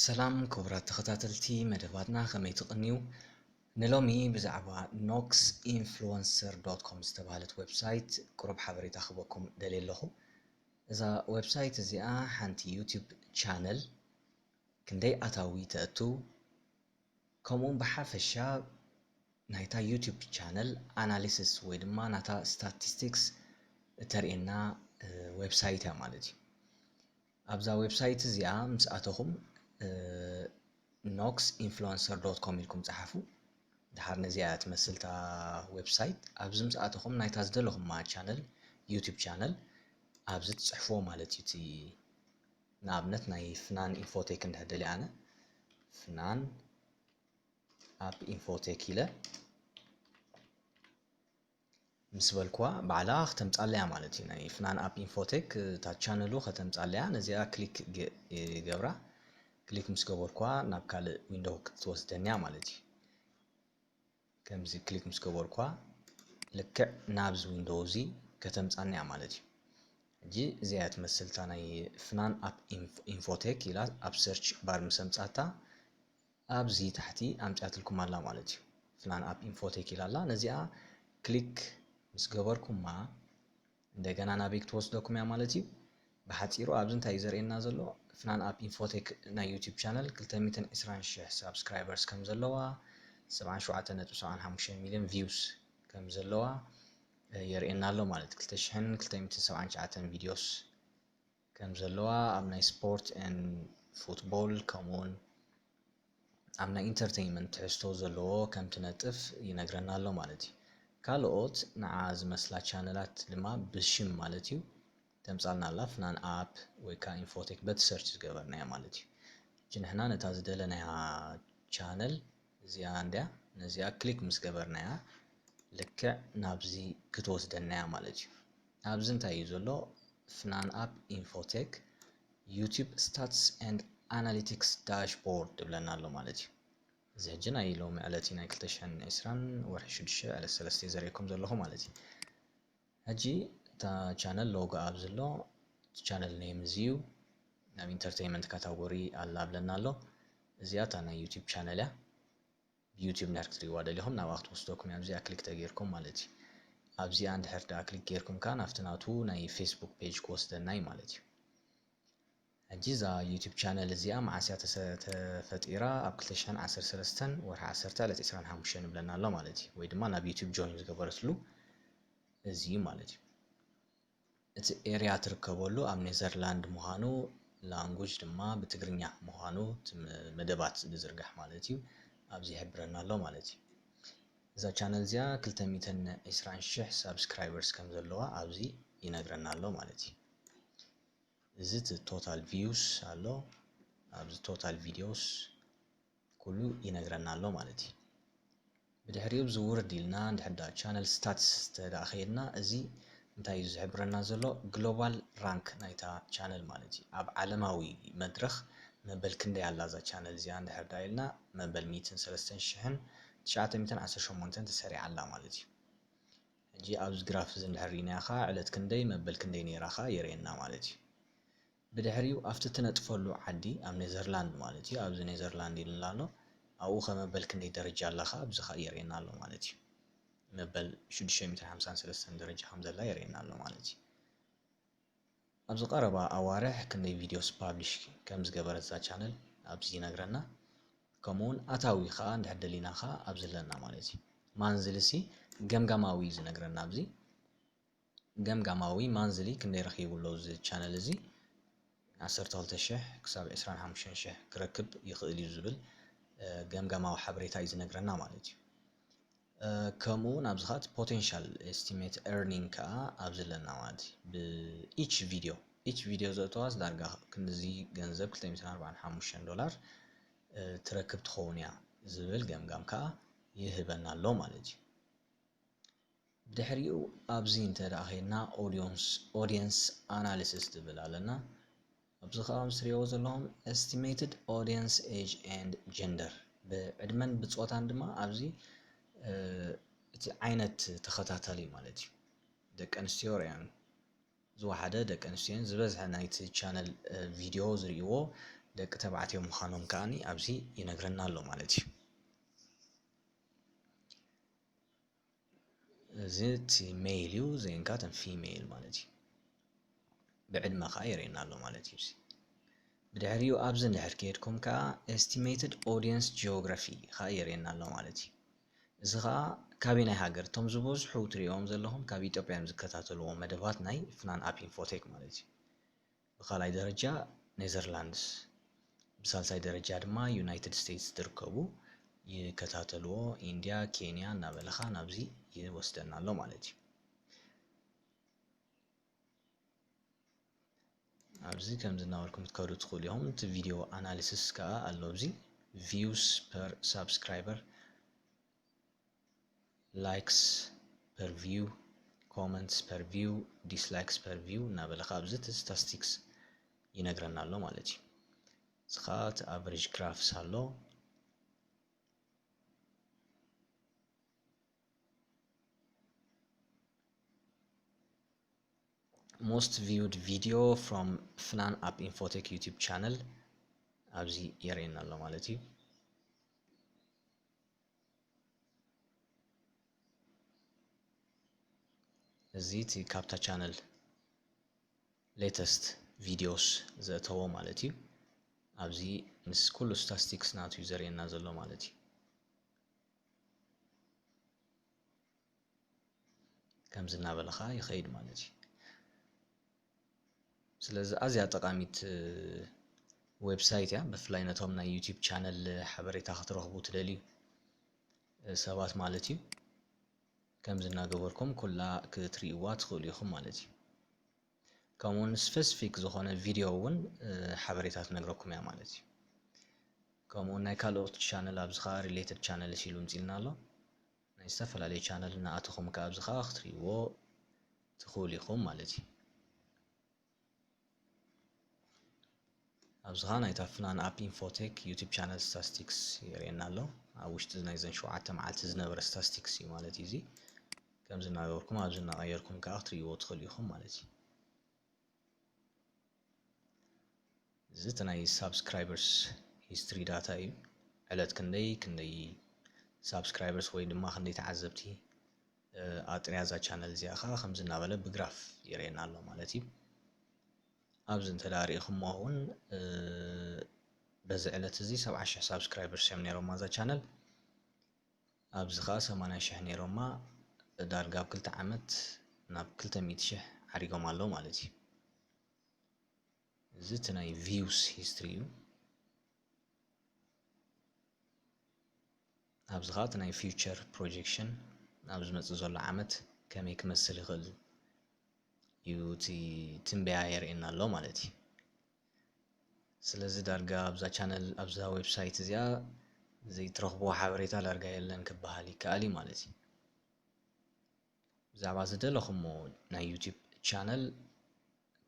ሰላም ክቡራት ተኸታተልቲ መደባትና ከመይ ትቕንዩ ንሎሚ ብዛዕባ noxinfluencer.com ዝተባህለት ዌብሳይት ቁሩብ ሓበሬታ ክበኩም ደልየ ኣለኹ። እዛ ዌብሳይት እዚኣ ሓንቲ ዩቲዩብ ቻነል ክንደይ ኣታዊ ተእቱ ከምኡውን ብሓፈሻ ናይታ ዩቲዩብ ቻነል ኣናሊሲስ ወይ ድማ ናታ ስታቲስቲክስ ተርእየና ዌብሳይት እያ ማለት እዩ። ኣብዛ ዌብሳይት እዚኣ ምስ ኣተኹም noxinfluencer.com ኢልኩም ፀሓፉ ድሓር ነዚኣ ትመስል ታ ዌብሳይት ኣብዚ ምስ ኣተኹም ናይታ ዝደለኹማ ቻነል ዩቲዩብ ቻነል ኣብዚ ትፅሕፍዎ ማለት እዩ። እቲ ንኣብነት ናይ ፍናን ኢንፎቴክ እንድሕር ኣነ ፍናን ኣብ ኢንፎቴክ ኢለ ምስ በልክዋ ባዕላ ከተምፃለያ ማለት እዩ። ናይ ፍናን ኣብ ኢንፎቴክ እታ ቻነሉ ከተምፃለያ ነዚኣ ክሊክ ይገብራ ክሊክ ምስ ገበርክዋ ናብ ካልእ ዊንዶው ክትወስደንያ ማለት እዩ። ከምዚ ክሊክ ምስ ገበርክዋ ልክዕ ናብዚ ዊንዶው እዚ ከተምፃንያ ማለት እዩ። ሕጂ እዚኣ ትመስል እታ ናይ ፍናን ኣብ ኢንፎቴክ ኢላ ኣብ ሰርች ባር ምስ ኣምፃታ ኣብዚ ታሕቲ ኣምፅያትልኩም ኣላ ማለት እዩ። ፍናን ኣብ ኢንፎቴክ ኢላ ኣላ ነዚኣ ክሊክ ምስ ገበርኩማ እንደገና ናበይ ክትወስደኩም እያ ማለት እዩ። ብሓፂሩ ኣብዚ እንታይ እዩ ዘርእየና ዘሎ ፍናን ኣብ ኢንፎቴክ ናይ ዩቲዩብ ቻነል 220,000 ሳብስክራይበርስ ከም ዘለዋ 77.75 ሚልዮን ቪውስ ከም ዘለዋ የርእየና ኣሎ ማለት 2279 ቪድዮስ ከም ዘለዋ ኣብ ናይ ስፖርት ኤን ፉትቦል ከምኡውን ኣብ ናይ ኢንተርቴይንመንት ትሕዝቶ ዘለዎ ከም ትነጥፍ ይነግረና ኣሎ ማለት እዩ። ካልኦት ንዓ ዝመስላ ቻነላት ድማ ብሽም ማለት እዩ ተምፃልና ኣላ ፍናን ኣብ ወይ ከዓ ኢንፎቴክ በቲ ሰርች ዝገበርናያ ማለት እዩ። እጂ ንሕና ነታ ዝደለናያ ቻነል እዚኣ እንድያ ነዚኣ ክሊክ ምስ ገበርናያ ልክዕ ናብዚ ክትወስደናያ ማለት እዩ። ኣብዚ እንታይ እዩ ዘሎ ፍናን ኣብ ኢንፎቴክ ዩቲዩብ ስታትስ ኤንድ ኣናሊቲክስ ዳሽቦርድ ይብለና ኣሎ ማለት እዩ። እዚ ሕጂ ናይ ሎሚ ዕለት ናይ 2020 ወርሒ 6 ዕለት 3 ዘርእየኩም ዘለኹ ማለት እዩ። ሕጂ እታ ቻነል ሎጎ ኣብ ዘሎ ቻነል ኔም እዚዩ ናብ ኢንተርቴይንመንት ካታጎሪ ኣላ ብለና ኣሎ። እዚኣ እታ ናይ ዩቲዩብ ቻነል እያ ብዩቲዩብ እንድሕር ክትሪእዋ ደሊኹም ናብኣ ክትወስደኩም እያ ኣብዚኣ ክሊክ ተገይርኩም ማለት እዩ። ኣብዚኣ እንድሕር ዳ ክሊክ ገይርኩም ከዓ ናብቲ ናቱ ናይ ፌስቡክ ፔጅ ክወስደና እዩ ማለት እዩ። ሕጂ እዛ ዩቲዩብ ቻነል እዚኣ መዓስያ ተፈጢራ ኣብ 2013 ወርሒ 10 ዕለት 25 ይብለና ኣሎ ማለት እዩ። ወይ ድማ ናብ ዩቲዩብ ጆይን ዝገበረትሉ እዚ ማለት እዩ። እቲ ኤርያ ትርከበሉ ኣብ ኔዘርላንድ ምዃኑ ላንጉጅ ድማ ብትግርኛ ምዃኑ መደባት ዝዝርጋሕ ማለት እዩ ኣብዚ ይሕብረና ኣሎ ማለት እዩ። እዛ ቻነል እዚኣ 220,000 ሳብስክራይበርስ ከም ዘለዋ ኣብዚ ይነግረና ኣሎ ማለት እዩ። እዚ እቲ ቶታል ቪውስ ኣሎ ኣብዚ ቶታል ቪድዮስ ኩሉ ይነግረና ኣሎ ማለት እዩ። ብድሕሪኡ ዝውርድ ኢልና እንድሕር ቻነል ስታትስ ተዳኸየልና እዚ እንታይ እዩ ዝሕብረና ዘሎ ግሎባል ራንክ ናይታ ቻነል ማለት እዩ። ኣብ ዓለማዊ መድረኽ መበል ክንደይ ኣላ እዛ ቻነል እዚኣ እንድሕር ኢልና መበል 103,918 ተሰሪዓ ኣላ ማለት እዩ። ሕጂ ኣብዚ ግራፍ እዚ እንድሕር ሪእናያ ከዓ ዕለት ክንደይ መበል ክንደይ ነይራ ከዓ የርእየና ማለት እዩ። ብድሕሪኡ ኣብቲ ትነጥፈሉ ዓዲ ኣብ ኔዘርላንድ ማለት እዩ ኣብዚ ኔዘርላንድ ኢልና ኣሎ ኣብኡ ከመበል ክንደይ ደረጃ ኣላ ከዓ ኣብዚ ከዓ የርእየና ኣሎ ማለት እዩ። መበል 653 ደረጃ ከም ዘላ የርእየና ኣሎ ማለት እዩ። ኣብዚ ቀረባ ኣዋርሕ ክንደይ ቪድዮስ ፓብሊሽ ከም ዝገበረት እዛ ቻነል ኣብዚ ይነግረና ከምኡውን ኣታዊ ከዓ እንድሕር ደሊና ከዓ ኣብዚ ኣለና ማለት እዩ። ማንዝሊ ሲ ገምጋማዊ ዝነግረና ኣብዚ ገምጋማዊ ማንዝሊ ክንደይ ረኺቡሎ እዚ ቻነል እዚ 12,000 ክሳብ 25,000 ክረክብ ይኽእል እዩ ዝብል ገምጋማዊ ሓበሬታ እዩ ዝነግረና ማለት እዩ። ከምኡውን ኣብዚ ከዓ ፖቴንሻል ኤስቲሜት ኤርኒንግ ከዓ ኣብዚ ኣለና ማለት እዩ። ብኢች ቪድዮ ዘእተዋስ ዳርጋ ክንዚ ገንዘብ $245 ትረክብ ትኸውን እያ ዝብል ገምጋም ከዓ ይህበና ኣሎ ማለት እዩ። ብድሕሪኡ ኣብዚ እንተዳኸየና ኦዲየንስ ኣናሊሲስ ትብል ኣለና። ኣብዚ ከዓ ምስ ትሪእዎ ዘለኹም ኤስቲሜትድ ኦዲየንስ ኤጅ ኤንድ ጀንደር ብዕድመን ብፆታን ድማ ኣብዚ እቲ ዓይነት ተኸታታሊ ማለት እዩ ደቂ ኣንስትዮ ርአን ዝወሓደ ደቂ ኣንስትዮን ዝበዝሐ ናይቲ ቻነል ቪድዮ ዝርእይዎ ደቂ ተባዕትዮ ምዃኖም ከዓኒ ኣብዚ ይነግረና ኣሎ ማለት እዩ። እዚ እቲ ሜል እዩ ዘንካ ተን ፊሜል ማለት እዩ። ብዕድመ ከዓ የርእየና ኣሎ ማለት እዩ። ብድሕሪኡ ኣብዚ እንድሕር ከይድኩም ከዓ ኤስቲሜትድ ኦዲየንስ ጂኦግራፊ ከዓ የርእየና ኣሎ ማለት እዩ። እዚ ከዓ ካበይ ሃገር እቶም ዝበዝሑ ትሪኦም ዘለኹም ካብ ኢትዮጵያ ዝከታተልዎ መደባት ናይ ፍናን አፕ ኢንፎቴክ ማለት እዩ። ብኻልኣይ ደረጃ ኔዘርላንድስ፣ ብሳልሳይ ደረጃ ድማ ዩናይትድ ስቴትስ ዝርከቡ ይከታተልዎ፣ ኢንድያ፣ ኬንያ እናበለኻ ናብዚ ይወስደና ኣሎ ማለት እዩ። ኣብዚ ከም ዝነበርኩም ትከዱ ትኽእሉ ኢኹም። እቲ ቪድዮ ኣናሊሲስ ከዓ ኣሎ ኣብዚ ቪውስ ፐር ሳብስክራይበር፣ ላይክስ ፐር ቪው፣ ኮመንትስ ፐር ቪው፣ ዲስላይክስ ፐር ቪው እናበለኻ ኣብዚ እቲ ስታቲስቲክስ ይነግረና ኣሎ ማለት እዩ። እዚ ከዓ እቲ ኣቨሬጅ ግራፍስ ኣሎ። ሞስት ቪውድ ቪዲዮ ፍሮም ፍናን አፕ ኢንፎቴክ ዩቲዩብ ቻነል ኣብዚ የርእየና ኣሎ ማለት እዩ። እዚ እቲ ካብታ ቻነል ሌተስት ቪዲዮስ ዘእተዎ ማለት እዩ። ኣብዚ ምስ ኩሉ ስታቲስቲክስ ናቱ እዩ ዘርእየና ዘሎ ማለት እዩ። ከምዚ እናበለኻ ይኸይድ ማለት እዩ። ስለዚ ኣዝያ ጠቃሚት ዌብሳይት እያ። ብፍላይ ነቶም ናይ ዩቲዩብ ቻነል ሓበሬታ ክትረኽቡ ትደልዩ ሰባት ማለት እዩ ከምዚ እናገበርኩም ኩላ ክትሪእዋ ትኽእሉ ኢኹም ማለት እዩ። ከምኡውን ስፔሲፊክ ዝኾነ ቪድዮ እውን ሓበሬታ ትነግረኩም እያ ማለት እዩ። ከምኡውን ናይ ካልኦት ቻነል ኣብዚ ከዓ ሪሌትድ ቻነል ኢሉ ምፂልና ኣሎ። ናይ ዝተፈላለዩ ቻነል እናኣተኹም ከዓ ኣብዚ ከዓ ክትሪእዎ ትኽእሉ ኢኹም ማለት እዩ። ኣብዚ ከዓ ናይታ ፍናን አፕ ኢንፎቴክ ዩቲዩብ ቻነል ስታቲስቲክስ የርእየና ኣሎ። ኣብ ውሽጢ ናይ ዘን 7 መዓልቲ ዝነበረ ስታቲስቲክስ እዩ ማለት እዩ። እዚ ከምዚ እናገበርኩም ኣብዚ እናቀየርኩም ከዓ ክትሪእዎ ትኽእሉ ኢኹም ማለት እዩ። እዚ እቲ ናይ ሳብስክራይበርስ ሂስትሪ ዳታ እዩ። ዕለት ክንደይ ሳብስክራይበርስ ወይ ድማ ክንደይ ተዓዘብቲ ኣጥርያ እዛ ቻነል እዚኣ ከዓ ከምዚ እናበለ ብግራፍ የርእየና ኣሎ ማለት እዩ። ኣብዚ እንተዳሪእኹሞ እውን በዚ ዕለት እዚ 70,000 ሳብስክራይበርስ እዮም ነይሮማ እዛ ቻነል። ኣብዚ ከዓ 80,000 ነይሮማ ዳርጋ ኣብ 2 ዓመት ናብ 200,000 ዓሪጎም ኣለዉ ማለት እዩ። እዚ እቲ ናይ ቪውስ ሂስትሪ እዩ። ኣብዚ ከዓ እቲ ናይ ፊውቸር ፕሮጀክሽን ኣብ ዝመፅእ ዘሎ ዓመት ከመይ ክመስል ይኽእል እዩ እቲ ትንበያ የርእየና ኣሎ ማለት እዩ። ስለዚ ዳርጋ ኣብዛ ቻነል ኣብዛ ዌብሳይት እዚኣ ዘይትረኽብዎ ሓበሬታ ዳርጋ የለን ክበሃል ይከኣል እዩ ማለት እዩ። ብዛዕባ ዝደለኹሞ ናይ ዩቲዩብ ቻነል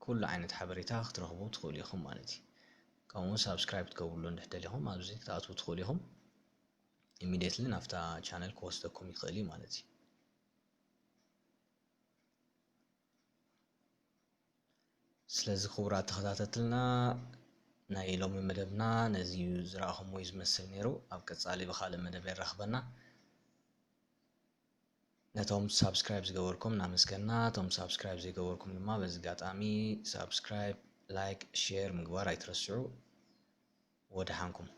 ኩሉ ዓይነት ሓበሬታ ክትረኽቡ ትኽእሉ ኢኹም ማለት እዩ። ከምኡውን ሳብስክራይብ ትገብርሉ እንድሕደሊኹም ኣብዚ ክትኣትዉ ትኽእሉ ኢኹም። ኢሚድየትሊ ናፍታ ቻነል ክወስደኩም ይኽእል እዩ ማለት እዩ። ስለዚ ክቡራት ተኸታተልትና ናይ ሎሚ መደብና ነዚ ዝረኣኹሞ እዩ ዝመስል ነይሩ። ኣብ ቀፃሊ ብካልእ መደብ ይራኸበና። ነቶም ሳብስክራይብ ዝገበርኩም እናመስገንና፣ እቶም ሳብስክራይብ ዘይገበርኩም ድማ በዚ ኣጋጣሚ ሳብስክራይብ፣ ላይክ፣ ሼር ምግባር ኣይትረስዑ። ወድሓንኩም